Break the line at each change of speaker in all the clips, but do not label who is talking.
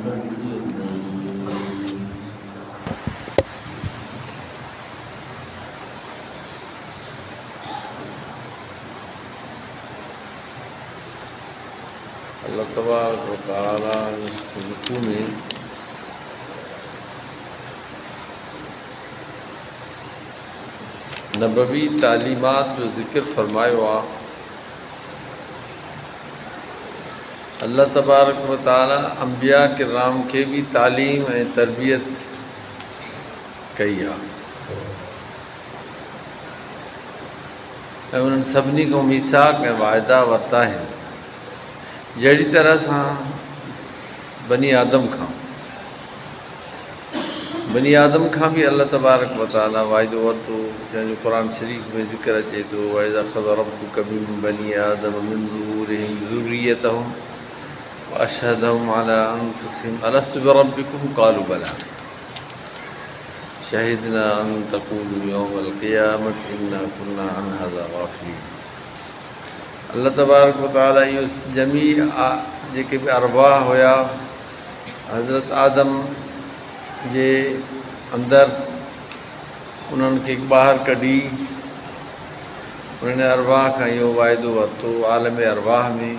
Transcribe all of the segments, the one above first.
अल्लाह तबारक व तआला रुकू में नबवी तालीमात जो ज़िक्र फ़रमायो आहे। अल्लाह तबारक व तआला अंबिया किराम खे भी तालीम ऐं तरबियत कई आहे ऐं उन्हनि सभिनी खां मीसाक ऐं वाइदा वरिता आहिनि। जहिड़ी तरह सां बनी आदम खां भी अल्लाह तबारक व तआला वाइदो वरितो, जंहिंजो क़ुरान शरीफ़ में ज़िक्र अचे थो, वइज़ा ख़ज़ा रब्बुक मिन बनी आदम मिन ज़ुहूरिहिम ज़ुर्रियतहुम व अशहदहुम अला अनफुसिहिम अलस्तु बिरब्बिकुम क़ालू बला शहिदना अन तक़ूलू यौमल क़ियामति इन्ना कुन्ना अन हाज़ा गाफ़िलीन। अल्लाह तबारक व तआला इहो जमी जेके बि अरवाह हुया हज़रत आदम जे अंदरि उन्हनि खे ॿाहिरि कढी उन्हनि अरवाह खां इहो वाइदो वरितो आलम अरवाह में।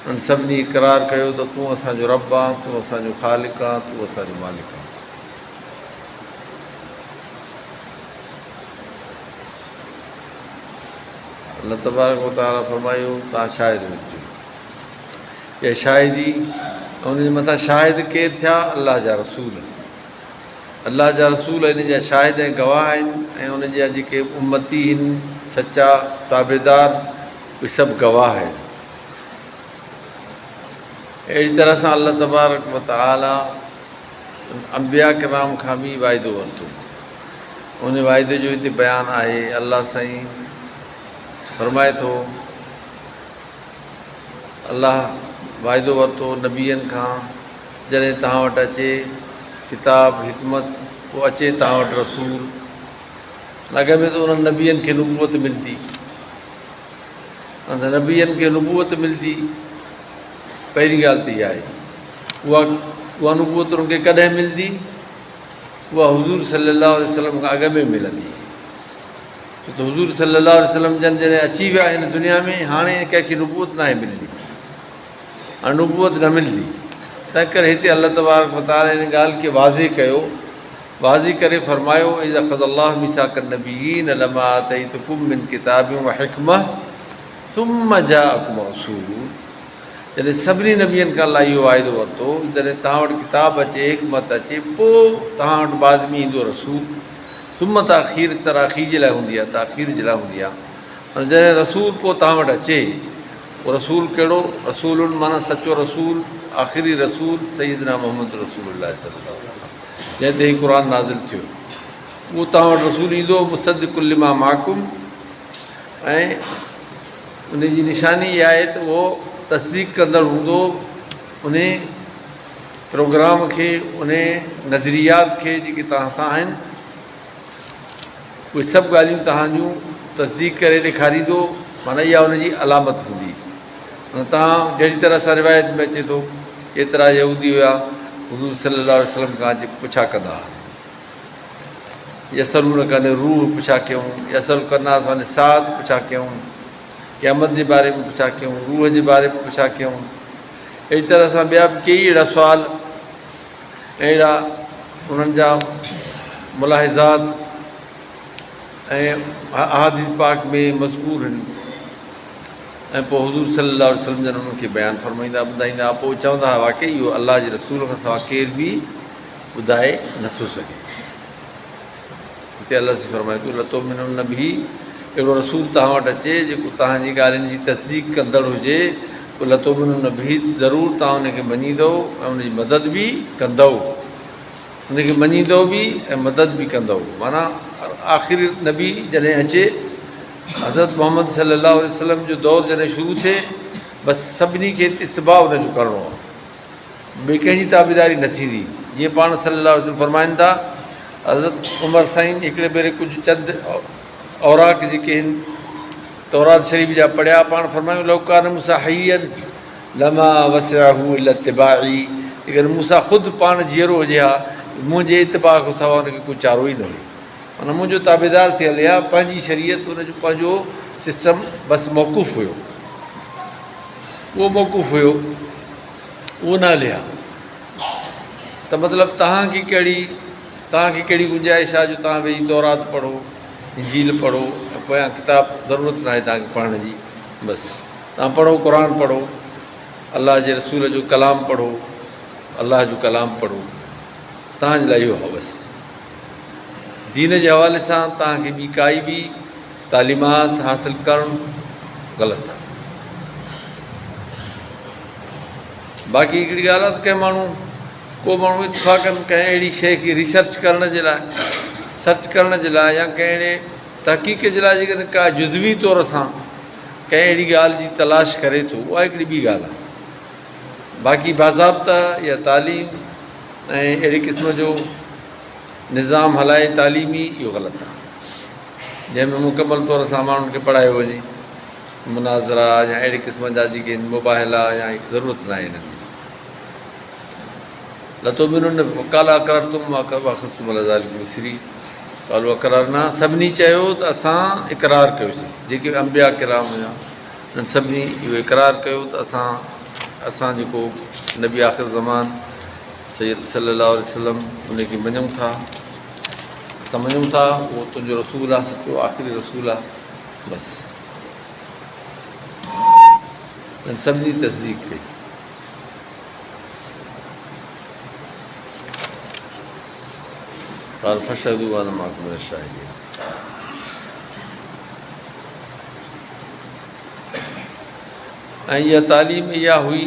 उन्हनि सभिनी इक़रार कयो त तूं असांजो रब आहे, तूं असांजो ख़ालिक़ आहे, तूं असांजो मालिक आहे। अल्लाह तबारक व तआला फरमायो तव्हां शाहिद हुजो। इहा शाहिदी उनजे मथां शाहिद केरु थिया? अल्लाह जा रसूल। अल्लाह जा रसूल इन जा शाहिद ऐं गवाह आहिनि ऐं उन जा जेके उम्मती आहिनि सचा ताबेदार उहे सभु गवाह आहिनि। अहिड़ी तरह सां अल्लाह तबारक व तआला अंबिया किराम खां बि वाइदो वरितो। उन वाइदे जो हिते बयानु आहे। अल्लाह साईं फरमाए थो, अल्लाह वाइदो वरितो नबियनि खां, जॾहिं तव्हां वटि अचे किताब हिकमत, पोइ अचे तव्हां वटि रसूल। अॻ में त उन्हनि नबियनि खे नबूअत मिलंदी, नबियनि खे नबूअत मिलंदी। पहिरीं ॻाल्हि त इहा आहे। उहा नबूअत उन्हनि खे कॾहिं मिलंदी? उहा हुज़ूर सल्लल्लाहु अलैहि वसल्लम खां अॻ में मिलंदी। छो त हुज़ूर सल्लल्लाहु अलैहि वसल्लम जन जॾहिं अची विया आहिनि दुनिया में, हाणे कंहिंखे नबूअत न आहे मिलंदी, हाणे नबूअत न मिलंदी। तंहिं करे हिते अल्लाह तबारक व तआला इन ॻाल्हि खे वाज़े कयो, वाज़े करे फरमायो इज़ा ख़ज़ल्लाहु मीसाक़न नबिय्यीन लमा आतैतुकुम मिन किताबिन व हिकमह सुम्म जाअकुम रसूल। जॾहिं सभिनी नबियनि खां अलाह इहो वाइदो वरितो, जॾहिं तव्हां वटि किताब अचे हिकमत अचे, पोइ तव्हां वटि बाद में ईंदो रसूल। सुम्म ताख़ीर तराख़ी जे लाइ हूंदी आहे, ताख़ीर जे लाइ हूंदी आहे। जॾहिं रसूल पोइ तव्हां वटि अचे, उहो रसूल कहिड़ो? रसूल माना सचो रसूल, आख़िरी रसूल सैयदना मोहम्मद रसूलुल्लाह सल्लल्लाहु अलैहि वसल्लम, जंहिं ते क़ुर नाज़िल थियो। उहो तव्हां वटि रसूल ईंदो मुसद्दिक़ुल लिमा माकुम, ऐं उनजी निशानी इहा आहे त उहो तस्दीक़ कंदड़ हूंदो उन प्रोग्राम खे, उन नज़रियात खे जेके तव्हां सां आहिनि। उहे सभु ॻाल्हियूं तव्हां जूं तस्दीक़ करे ॾेखारींदो, माना इहा उनजी अलामत हूंदी। तव्हां जहिड़ी तरह सां रिवायत में अचे थो, एतिरा यहूदी हुआ हुज़ूर सल्लल्लाहु अलैहि वसल्लम खां अची पुछा कंदा, यसलून कने रूह पुछा कयूं, यसलु कंदासीं माने साद पुछा कयूं, क़यामत जे बारे में पुछा कयूं, रूह जे बारे में पुछा कयूं। अहिड़ी तरह सां ॿिया बि कई अहिड़ा सुवाल, अहिड़ा उन्हनि जा मुलाहिज़ात ऐं अहादीस पाक में मज़कूर आहिनि। ऐं पोइ हुज़ूर सल्लल्लाहु अलैहि वसल्लम जन उन्हनि खे बयानु फ़रमाईंदा, ॿुधाईंदा, पोइ चवंदा हुआ वाक़ई इहो अलाह जे रसूल खां सवाइ केरु बि ॿुधाए नथो सघे। हिते अलाह जी फ़रमाए थो, लतो मिनो न बि अहिड़ो रसूल तव्हां वटि अचे जेको तव्हांजी ॻाल्हियुनि जी तस्दीक़ कंदड़ हुजे, पोइ लतो मिनो न बि ज़रूरु तव्हां उनखे मञींदव ऐं उनजी मदद बि कंदव, उनखे मञींदव बि ऐं मदद बि कंदव। माना आख़िरी नबी जॾहिं अचे, हज़रत मोहम्मद सल्लल्लाहु अलैहि वसल्लम जो दौरु जॾहिं शुरू थिए, बसि सभिनी खे इत्तिबा उनजो करिणो आहे, ॿिए कंहिंजी ताबेदारी न थींदी। जीअं पाण सल्लल्लाहु अलैहि वसल्लम फरमाइनि था, हज़रत उमर साईं हिकिड़े भेरे कुझु चंद औराक जेके आहिनि तौरात शरीफ़ जा पढ़िया, पाण फरमायूं लौकान मुसा हय्यन लमा वसिअहू इल्ला इत्तिबाई, लेकिन मूंसां ख़ुदि पाण जीअरो हुजे हा, मुंहिंजे इतबाक खां सवाइ हुनखे को चारो ई न हुयो। माना मुंहिंजो ताबेदार थी हले हा, पंहिंजी शरीयत हुनजो पंहिंजो सिस्टम बसि मौक़ूफ़ हुयो, उहो मौक़ूफ़ हुयो, उहो न हले हा। त मतिलबु तव्हांखे कहिड़ी गुंजाइश आहे जो तव्हां वेही तौरात पढ़ो, इंजील पढ़ो, पोयां किताब ज़रूरत न आहे तव्हांखे पढ़ण जी। बसि तव्हां पढ़ो, क़ुर पढ़ो, अलाह जे रसूल जो कलाम पढ़ो, अलाह जो कलाम पढ़ो, तव्हांजे लाइ इहो आहे। बसि दीन जे हवाले सां तव्हांखे ॿी काई बि तालीमात हासिलु करणु ग़लति आहे। बाक़ी हिकिड़ी ॻाल्हि आहे त को माण्हू इतफ़ाक़नि कंहिं अहिड़ी शइ खे रिसर्च करण जे लाइ, सर्च करण जे लाइ, या कंहिं अहिड़े तहक़ीक़ जे लाइ जेकॾहिं का जुज़वी तौर सां कंहिं अहिड़ी ॻाल्हि जी तलाश करे थो, उहा हिकिड़ी ॿी ॻाल्हि आहे। बाक़ी बाज़ाब्ता या तालीम ऐं अहिड़े क़िस्म जो निज़ाम हलाए तालीमी, इहो ग़लति आहे। जंहिंमें मुकमल तौर सां माण्हुनि खे पढ़ायो वञे, मुनाज़रा या अहिड़े क़िस्म जा जेके मुबाहिला, या ज़रूरत न आहे हिननि जी। लतो ॿिन्हिनि काला अक़रार तुम वाख़स्तुम अला ज़ालिका मिस्री कालो अक़रार न, सभिनी चयो त असां इक़रार कयोसीं, जेके अंबिया किराम हुया उन्हनि सभिनी इहो इक़रार कयो त असां जेको नबी आख़िर ज़मान सैयद सल्लल्लाहु अलैहि वसल्लम उनखे मञूं था, असां मञूं था, उहो तुंहिंजो रसूल आहे, सचो आख़िरी रसूल आहे। बसि उन्हनि सभिनी तस्दीक कई। फशहदू अना माकुम मिनश शाहिदीन। ऐं इहा तालीम इहा हुई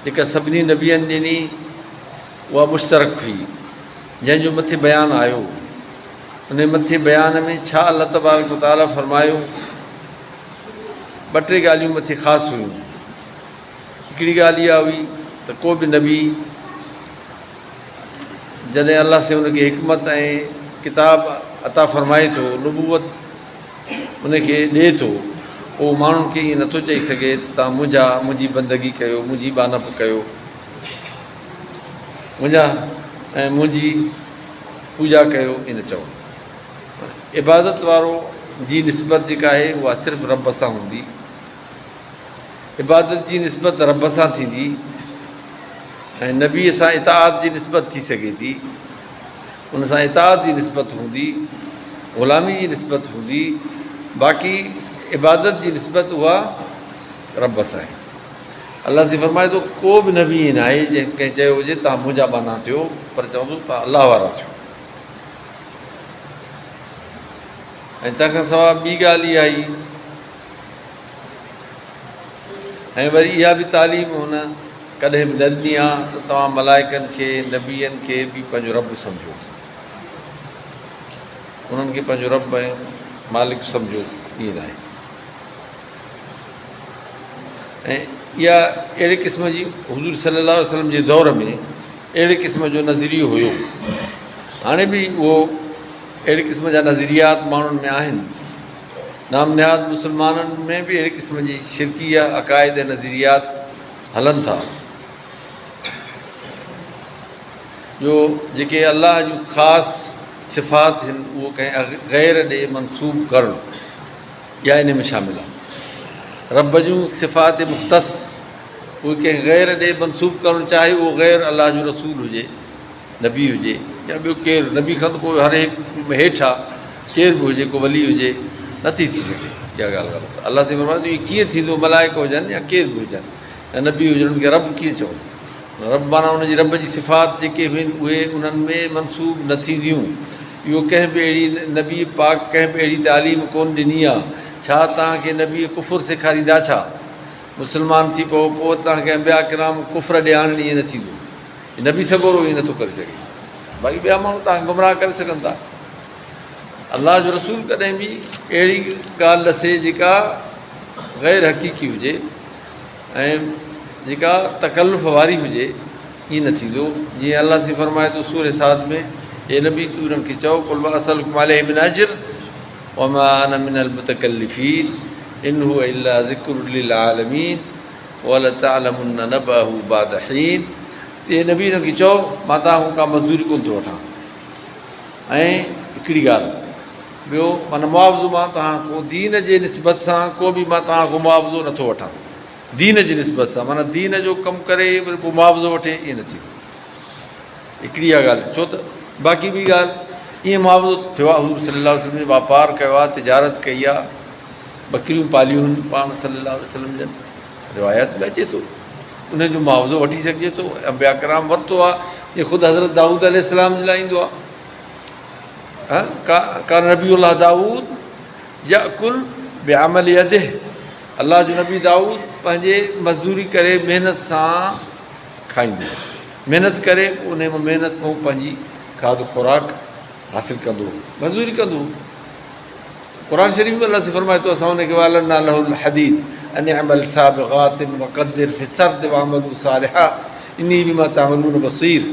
जेका सभिनी नबियनि ॾिनी, उहा मुश्तरक हुई, जंहिंजो मथे बयानु आयो। उन मथे बयान में छा अलाह तबारक व तआला फरमायो, ॿ टे ॻाल्हियूं मथे ख़ासि हुयूं। हिकिड़ी ॻाल्हि इहा हुई त को बि नबी जॾहिं अलाह से हुनखे हिकमत ऐं किताब अता फ़रमाए थो, नुबूवत उनखे ॾिए थो, पोइ माण्हुनि खे ईअं नथो चई सघे त तव्हां मुंहिंजी बंदगी कयो, मुंहिंजी बानप कयो, मुंहिंजी पूॼा कयो, इन चओ। इबादत वारो जी निस्बत जेका आहे उहा सिर्फ़ु रब सां हूंदी। इबादत जी निस्बत रब सां थींदी ऐं नबीअ सां इताअत जी निस्बत थी सघे थी, उन सां इताअत जी निस्बत हूंदी, ग़ुलामी जी निस्बत हूंदी। बाक़ी इबादत जी निस्बत उहा रब सां आहे। अलाह से फरमाए थो को बि नबी ईअं न आहे जंहिं कंहिं चयो हुजे तव्हां मुंहिंजा बाना थियो, पर चवंदो तव्हां अलाह वारा थियो। ऐं तंहिंखां सवाइ ॿी ॻाल्हि इहा आई, ऐं वरी इहा बि तालीम हुन कॾहिं बि न ॾिनी आहे त तव्हां मलाइकनि खे, नबीअनि खे बि पंहिंजो रब सम्झो, उन्हनि खे पंहिंजो रब ऐं मालिक सम्झो, ईअं न आहे। ऐं इहा अहिड़े क़िस्म जी हुज़ूर सल्लल्लाहु अलैहि वसल्लम जे दौर में अहिड़े क़िस्म जो नज़रियो हुयो। हाणे बि उहो अहिड़े क़िस्म जा नज़रियात माण्हुनि में आहिनि। नाम निहाद मुस्लमाननि में बि अहिड़े क़िस्म जी शिरकिया अक़ाइद ऐं नज़रियात हलनि था, जो जेके अलाह जूं ख़ासि सिफ़ात आहिनि उहो कंहिं ग़ैर ॾे मनसूब करणु, या इन में शामिल आहे। रब जूं सिफ़ात मुख़्तस उहे कंहिं ग़ैर ॾे मनसूब करणु, चाहे उहो ग़ैर अलाह जो रसूल हुजे, नबी हुजे, या ॿियो केरु। नबी खां त कोई हर हिकु हेठि आहे, केरु बि हुजे, को वली हुजे, नथी थी सघे। इहा ॻाल्हि ग़लति आहे। अलाह से फरमाए थो इहो कीअं थींदो, मलाइक हुजनि या केरु बि हुजनि या नबी हुजनि, उन्हनि खे रब कीअं चवंदो? रब माना हुनजी रब जी सिफ़ात जेके बि आहिनि उहे उन्हनि में मनसूब न थींदियूं। इहो कंहिं बि अहिड़ी नबी पाक कंहिं बि अहिड़ी तालीम कोन ॾिनी आहे। छा तव्हांखे नबी कुफ़ुर सेखारींदा छा? मुस्लमान थी पोइ तव्हांखे अंबिया किराम कुफ़र ॾे आणनि, ईअं न थींदो। नबी सॻोरो ईअं नथो करे सघे। बाक़ी ॿिया माण्हू तव्हांखे गुमराह करे सघनि था। अलाह जो रसूल कॾहिं बि अहिड़ी ॻाल्हि ॾसे जेका ग़ैर हक़ीक़ी हुजे ऐं जेका तकल्लुफ़ वारी हुजे, ईअं न थींदो। जीअं अलाह से फरमाए थो सूरह साद में, हे नबी तूं उन्हनि खे चओ, कुल मा असअलुकुम अलैहि मिन अज्र वमा अना मिनल मुतकल्लिफ़ीन इन हुवा इल्ला ज़िक्रुल लिल आलमीन वलतअलमुन्ना नबअहु बाद हीन इहे नबी हिन खे चओ मां तव्हां खां का मज़दूरी कोन थो वठां। ऐं हिकिड़ी ॻाल्हि ॿियो, माना मुआवज़ो मां तव्हां खां दीन जे निस्बत सां को बि मां तव्हां खां मुआवज़ो नथो वठां। दीन जी निस्बत सां माना दीन जो कमु करे वरी पोइ मुआवज़ो वठे, ईअं न थींदो। हिकिड़ी इहा ॻाल्हि, छो त बाक़ी ॿी ॻाल्हि ईअं मुआवज़ो थियो आहे। हज़ूर सल्लल्लाहु अलैहि वसल्लम जो वापारु कयो आहे, तिजारत कई आहे, ॿकरियूं पालियूं आहिनि पाण सल्लल्लाहु अलैहि वसल्लम जन, रिवायत में अचे थो उनजो मुआवज़ो वठी सघिजे थो। अंबिया किराम वरितो आहे, जीअं ख़ुदि हज़रत दाऊद अलैहिस्सलाम जे लाइ ईंदो आहे। का नबीउल्लाह दाऊद याकुल बिअमल यदिह, अलाह जो नबी दाऊद पंहिंजे मज़दूरी करे महिनत सां खाईंदो, महिनत करे उन महिनत में पंहिंजी खाधो खुराक हासिलु कंदो, मज़दूरी कंदो। क़ुर शरीफ़ में अलाह से फरमाए थो असां हुनखे वालना लहुल हदीद अन अमल साबिगातिन वक़द्दिर फी सर्द वअमलू सालिहा इन्नी बिमा तामलून बसीर।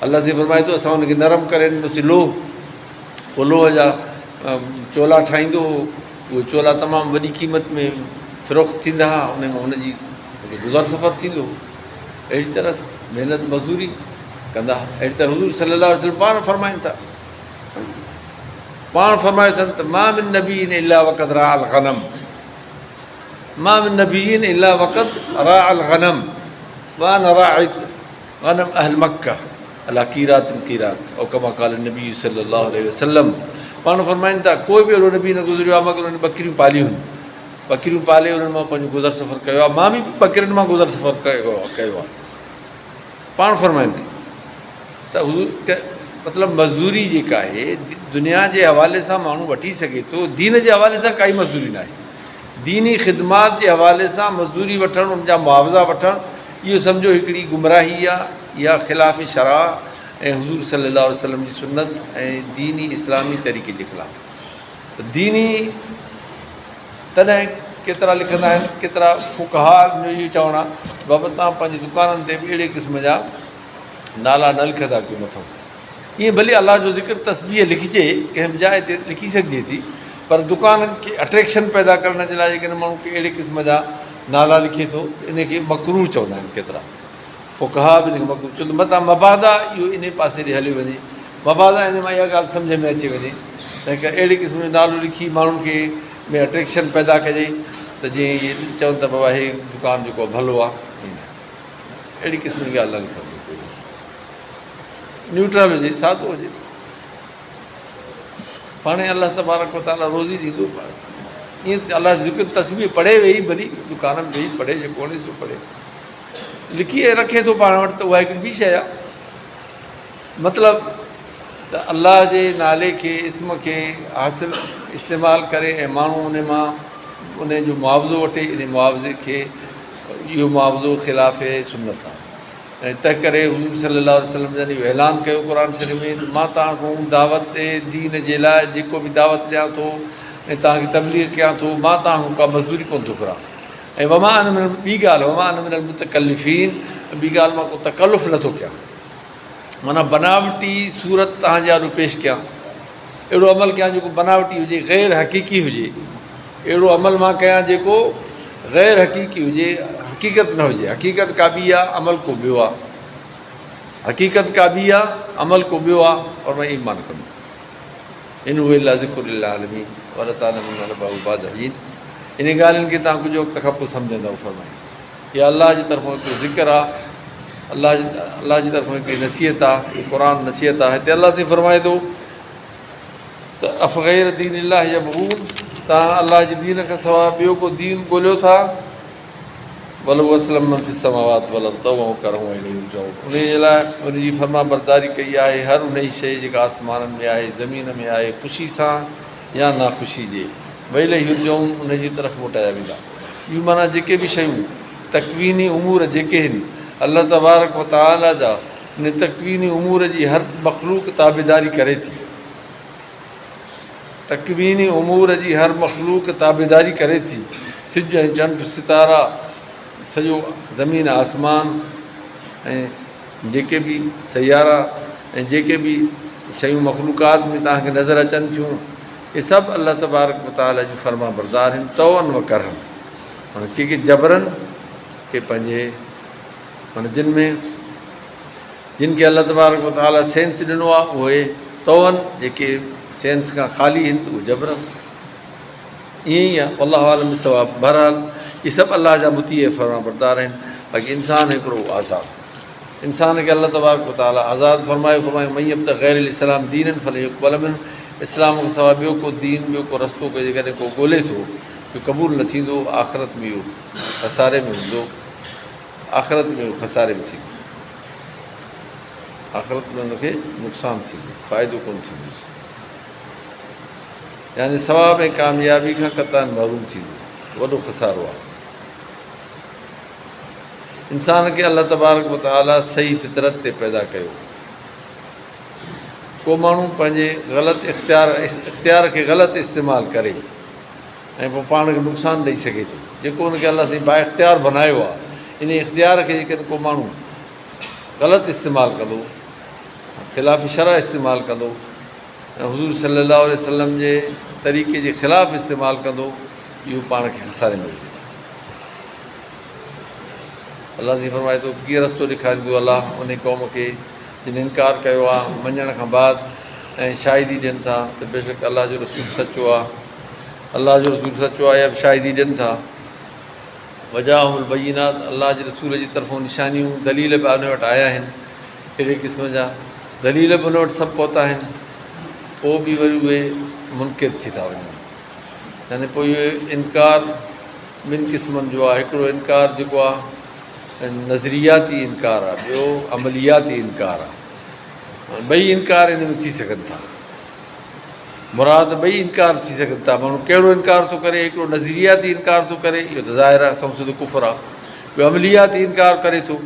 अलाह से फरमाए थो असां हुनखे नरम करे ॾिनोसीं लोह, उहो लोह जा चोला ठाहींदो, उहे चोला तमामु वॾी क़ीमत में फ़रोख़्त थींदा हुआ, उन में हुनजी गुज़ार सफ़र थींदो। अहिड़ी तरह महिनत मज़दूरी कंदा। अहिड़ी तरह हुज़ूर सल्लल्लाहु अलैहि वसल्लम पाण फरमाइनि था, पाण फरमायो अथनि त मा मिन नबीइन इल्ला वक़द राअल गनम, मा मिन नबीइन इल्ला वक़द राअल गनम व अना राइत गनम अहल मक्का अला कीरातिन कीरात औ कमा क़ाल नबी सल्लल्लाहु अलैहि वसल्लम। पाण फरमाइनि था कोई बि अहिड़ो नबी न गुज़रियो आहे मगर उन ॿकरियूं पालियूं आहिनि, ॿकरियूं पाले उन्हनि मां पंहिंजो गुज़र सफ़र कयो आहे। मां बि ॿकरियुनि मां गुज़र सफ़र कयो आहे। पाण फरमाइनि था त मतिलबु मज़दूरी जेका आहे दुनिया जे हवाले सां माण्हू वठी सघे थो, दीन जे हवाले सां काई मज़दूरी न आहे। दीनी ख़िदमात जे हवाले सां मज़दूरी वठणु, उनजा मुआवज़ा वठणु, इहो सम्झो हिकिड़ी गुमराही आहे, इहा ख़िलाफ़ शरा ऐं हुज़ूर सल्लल्लाहु अलैहि वसल्लम जी सुन्नत ऐं दीनी इस्लामी तरीक़े जे ख़िलाफ़। त दीनी तॾहिं केतिरा लिखंदा आहिनि, केतिरा फ़ुक़हा जो इहो चवणु आहे बाबा तव्हां पंहिंजी दुकाननि ते बि अहिड़े क़िस्म जा नाला न लिखंदा कयो मथां। ईअं भली अलाह जो ज़िक्र तस्बीह लिखिजे, कंहिं बि जाइ ते लिखी सघिजे थी, पर दुकाननि खे अट्रैक्शन पैदा करण जे लाइ जेकॾहिं माण्हू खे अहिड़े क़िस्म जा नाला लिखे थो त इनखे मकरूह चवंदा आहिनि केतिरा फ़ुक़हा बि इनखे मकरूह, छो त मथां मबादा इहो इन पासे ॾे हलियो वञे। मबादा इन मां इहा ॻाल्हि सम्झ में अचे वञे त हिकु अहिड़े क़िस्म जो नालो लिखी माण्हुनि खे में अट्रैक्शन पैदा कजे त जीअं इहे चवनि त बाबा हे दुकानु जेको भलो आहे, अहिड़ी क़िस्म जी ॻाल्हि न लिखंदी, न्यूट्रल हुजे, सादो हुजे। पाणे अलाह तबारक व तआला रोज़ी ॾींदो। ईअं अलाह ज़िक्र तस्बीह पढ़े वेही, भली दुकान में वेही पढ़े, जेको कोन्हे सो पढ़े, लिखी रखे थो पाण वटि, त उहा हिकिड़ी ॿी शइ आहे। मतिलबु त अलाह जे नाले खे, इस्म खे हासिलु इस्तेमालु करे ऐं माण्हू उन मां उन जो मुआवज़ो वठे, इन मुआवज़े खे, इहो मुआवज़ो ख़िलाफ़ सुन्नत आहे। ऐं तंहिं करे हुज़ूर सल्लल्लाहु अलैहि वसल्लम जन इहो ऐलान कयो क़ुर शरीफ़ में, मां तव्हां खां दावत दीन जे लाइ जेको बि दावत ॾियां थो ऐं तव्हांखे तबलीग कयां थो, मां तव्हां खां का मज़दूरी कोन थो घुरां। ऐं वमा अन मिनल, ॿी ॻाल्हि वमा अन मिनल मुतकल्लिफ़ीन, ॿी ॻाल्हि मां को तकल्लुफ़ नथो कयां, माना बनावटी सूरत तव्हांजे आॾो पेश कयां, अहिड़ो अमल कयां जेको बनावटी हुजे, ग़ैर हक़ीक़ी हुजे, अहिड़ो अमल मां कयां जेको ग़ैर हक़ीक़ी हुजे, हक़ीक़त न हुजे। हक़ीक़त का ॿी आहे, अमल को ॿियो आहे। हक़ीक़त का ॿी आहे, अमल को ॿियो आहे, और मां ईमान कंदुसि। इन उहे इल्ला ज़िक्र लिल आलमीन वला तालमून अलबाउ बाद हजीन। इन ॻाल्हियुनि खे तव्हां कुझु वक़्त खां पोइ सम्झंदव। फरमाए इहा अलाह जी तरफ़ां हिकिड़ो ज़िक्र आहे, अलाह जी तरफ़ां हिकिड़ी नसीहत आहे, क़ुर नसीहत आहे। हिते अलाह से फरमाए थो त अफ़ग़ैर दीन अलाह यबग़ून, तव्हां अलाह जी दीन खां सवाइ ॿियो को दीन ॻोल्हियो था, वलो असलम मन फ़िस समावात वल अर्द वहुम करहूं इलैहि युरजऊन, उनजे लाइ उनजी फर्मा बरदारी कई आहे हर उन ई शइ जेका आसमाननि में आहे, ज़मीन में आहे, ख़ुशी सां या नाख़ुशी जे, इलैहि युरजऊन, उनजी तरफ़ मोटाया वेंदा। ॿियूं माना जेके बि शयूं तकवीनी उमूर जेके आहिनि अलाह तबारक व तआला जा, इन तकवीनी उमूर जी हर मख़लूक ताबेदारी करे थी। तकवीनी उमूर जी हर मख़लूक ताबेदारी करे थी। सिज ऐं चंड सितारा, सॼो ज़मीन आसमान ऐं जेके बि सयारा ऐं जेके बि शयूं मख़लूक़ात में तव्हांखे नज़र अचनि थियूं, इहे सभु अलाह तबारक व तआला जूं फर्मा बरदार आहिनि। तौअन व करहनि, माना के जबरनि, के पंहिंजे माना जिन में जिन खे अलाह तबारक व तआला सेंस ॾिनो आहे उहे तौवनि, जेके सेंस खां ख़ाली आहिनि उहे जबरनि। ईअं ई आहे अलाह आलम सवाब। बहरहाल इहे सभु अलाह जा मुती फरमा बरदार आहिनि। बाक़ी इंसानु हिकिड़ो आज़ादु, इंसान खे अलाह तबारक व तआला आज़ादु फरमायो मय्यब त ग़ैर इस्लाम दीननि फल युक़बल मिन्हु। इस्लाम खां सवाइ ॿियो को दीन, ॿियो को रस्तो को जेकॾहिं को ॻोल्हे थो, इहो क़बूल न थींदो। आख़िरत में इहो खसारे में हूंदो, आख़िरत में इहो खसारे में थींदो, आख़िरत में हुनखे नुक़सानु थींदो, फ़ाइदो कोन थींदुसि। यानी सवाब ऐं कामयाबी खां क़तअन महरूम थींदो, वॾो खसारो आहे। इंसान खे अलाह तबारक व तआला सही फितरत ते पैदा कयो। को माण्हू पंहिंजे ग़लति इख़्तियार खे ग़लति इस्तेमालु करे ऐं पोइ पाण खे नुक़सानु ॾेई सघे थो। जेको हुनखे अलाह साईं बाइख़्तियार बनायो आहे, इन इख़्तियार खे जेकॾहिं को माण्हू ग़लति इस्तेमालु कंदो, ख़िलाफ़ शरअ इस्तेमालु कंदो ऐं हुज़ूर सल्लल्लाहु अलैहि वसल्लम जे तरीक़े जे ख़िलाफ़ु इस्तेमालु कंदो, इहो पाण खे खसारे में विझे थो। अलाह जी फरमाए थो कीअं रस्तो ॾेखारींदो अलाह उन क़ौम खे जिन इनकार कयो आहे मञण खां बाद ऐं शाहिदी ॾियनि था त बेशक अलाह जो रसूल सचो आहे, अलाह जो रसूल सचो आहे, या शाहिदी ॾियनि था। वजाहुल बय्यिनात, अलाह जे रसूल जी तरफ़ां निशानियूं दलील बि उन वटि आया आहिनि, अहिड़े क़िस्म जा दलील बि उन वटि सभु पहुता आहिनि। पोइ बि वरी उहे मुनकिर थी था वञनि। यानी पोइ इहो इनकार ॿिनि क़िस्मनि जो आहे। हिकिड़ो इनकार जेको आहे नज़रियाती इनकार आहे, ॿियो अमलियाती इनकार आहे। ॿई इनकार इन में थी सघनि था, मुराद ॿई इनकार थी सघनि था। माण्हू कहिड़ो इनकार थो करे, हिकिड़ो नज़रियाती इनकार थो करे, इहो त ज़ाहिर आहे संसद कुफ़र आहे। ॿियो अमलियाती इनकार करे थो,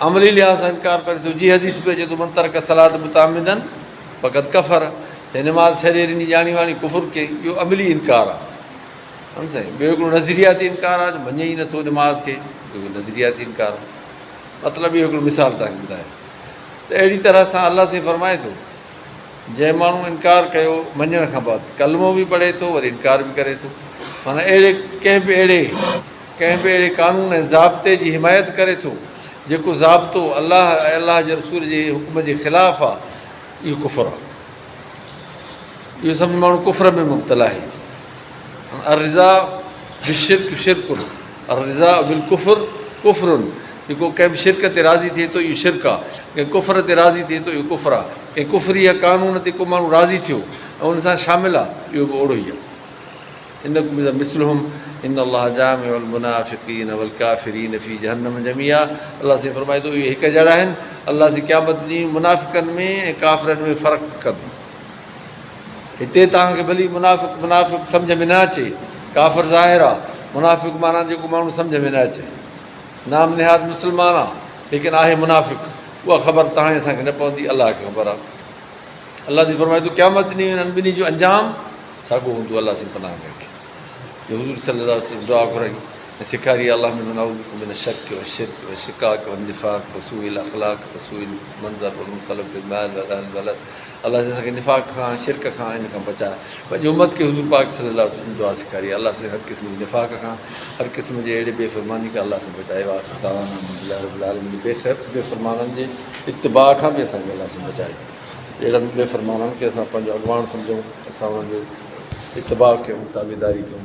अमली लिहाज़ सां इनकार करे थो। जी हदीस बि अचे थो मन तरक सलात मुतामिदन फ़क़त कफ़र, हे नमाज़ छॾे ॾिनी ॼाणी वाणी कुफ़ुर के, इहो अमली इनकार आहे। साईं ॿियो हिकिड़ो नज़रियाती इनकार आहे, जो मञे ई नथो नमाज़ खे, इहो नज़रियाती इनकार आहे। मतिलबु इहो हिकिड़ो मिसाल तव्हांखे ॿुधायां त अहिड़ी तरह सां अलाह साईं फरमाए थो जंहिं माण्हू इनकार कयो मञण खां बाद, कलमो बि पढ़े थो वरी इनकार बि करे थो, माना कंहिं बि अहिड़े क़ानून ऐं ज़ाब्ते जी हिमायत करे थो जेको ज़ाब्तो अलाह जे रसूल जे हुकुम जे ख़िलाफ़ु आहे, इहो कुफ़ुर आहे। इहो सभु माण्हू कुफ़र में मुब्तला आहे। अर्रिज़ा बिशिर्क शिरकुन, अर्रिज़ा बिल कुफ़ुर कुफ़रुन। जेको कंहिं बि शिरक ते राज़ी थिए थो इहो शिरक आहे, कंहिं कुफ़र ते राज़ी थिए थो इहो कुफ़र आहे। कंहिं कुफ़री या क़ानून ते को माण्हू राज़ी थियो ऐं उन सां शामिलु आहे, इहो बि ओड़ो ई आहे। इन मिसलुहुम इन अल्लाह जामिउल मुनाफ़िक़ीन वल काफ़िरीन फ़ी जहन्नम जमीआ। अलाह साईं फरमाए थो इहे हिकु जहिड़ा आहिनि। अलाह साईं क़यामत ॾींहुं मुनाफ़िक़नि में ऐं काफ़िरनि में फ़र्क़ु कंदो। हिते तव्हांखे भली मुनाफ़िक़ सम्झ में न अचे, काफ़िर ज़ाहिर आहे, मुनाफ़िक़ माना जेको माण्हू सम्झ में न अचे, नाम निहाद मुस्लमान आहे लेकिन आहे मुनाफ़िक़, उहा ख़बर तव्हां असांखे न पवंदी, अलाह खे ख़बर आहे। अलाह जी फरमाए थो क़यामत ॾींहुं हिननि ॿिन्ही जो अंजाम साॻियो हूंदो। अलाह जी पनाह में हुज़ूर सल्लल्लाहु अलैहि वसल्लम दुआ घुराई ऐं सेखारी अलाह में नऊज़ु मिन शक व शिरक व शिकाक व निफ़ाक़ व सूइल अख़लाक़ व सूइल मंज़र व मुख़्तलिफ़ माल व अहल बलद। अलाह से असांखे निफ़ाक़ खां शिरक खां इन खां बचाए। पंहिंजी उम्मत खे हुज़ूर पाक सल्लल्लाहु अलैहि वसल्लम दुआ सेखारी अलाह से हर क़िस्म जी निफ़ाक़ खां, हर क़िस्म जे अहिड़े बेफ़रमानी खां अलाह से बचाए। बेफ़रमाननि जे इत्तिबा खां बि असांखे अलाह से बचाए। अहिड़नि बेफ़रमाननि खे असां पंहिंजो अॻवान सम्झूं, असां उन्हनि जो इत्तिबा कयूं, ताबेदारी कयूं।